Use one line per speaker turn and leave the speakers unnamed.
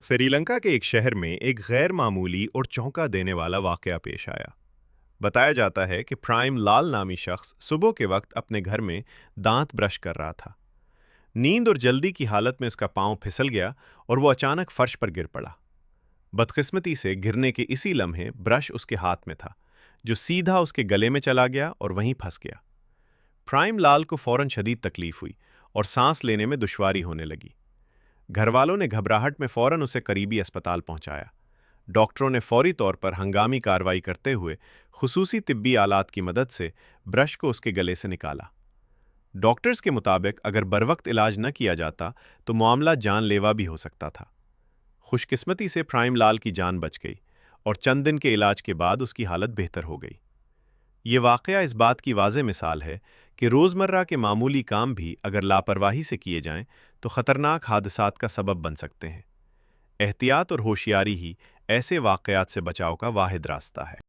श्रीलंका के एक शहर में एक गैर मामूली और चौंका देने वाला वाकया पेश आया। बताया जाता है कि प्राइम लाल नामी शख्स सुबह के वक्त अपने घर में दांत ब्रश कर रहा था। नींद और जल्दी की हालत में उसका पांव फिसल गया और वो अचानक फर्श पर गिर पड़ा। बदकिस्मती से गिरने के इसी लम्हे ब्रश उसके हाथ में था, जो सीधा उसके गले में चला गया और वहीं फंस गया। प्राइम लाल को फौरन शदीद तकलीफ हुई और सांस लेने में दुश्वारी होने लगी। घरवालों ने घबराहट में फौरन उसे करीबी अस्पताल पहुंचाया। डॉक्टरों ने फौरी तौर पर हंगामी कार्रवाई करते हुए खुसूसी तिब्बी आलात की मदद से ब्रश को उसके गले से निकाला। डॉक्टर्स के मुताबिक अगर बरवक्त इलाज न किया जाता तो मामला जानलेवा भी हो सकता था। खुशकिस्मती से प्राइम लाल की जान बच गई और चंद दिन के इलाज के बाद उसकी हालत बेहतर हो गई। ये वाकया इस बात की वाज़ेह मिसाल है कि रोज़मर्रा के मामूली काम भी अगर लापरवाही से किए जाएं तो ख़तरनाक हादसात का सबब बन सकते हैं। एहतियात और होशियारी ही ऐसे वाकयात से बचाव का वाहिद रास्ता है।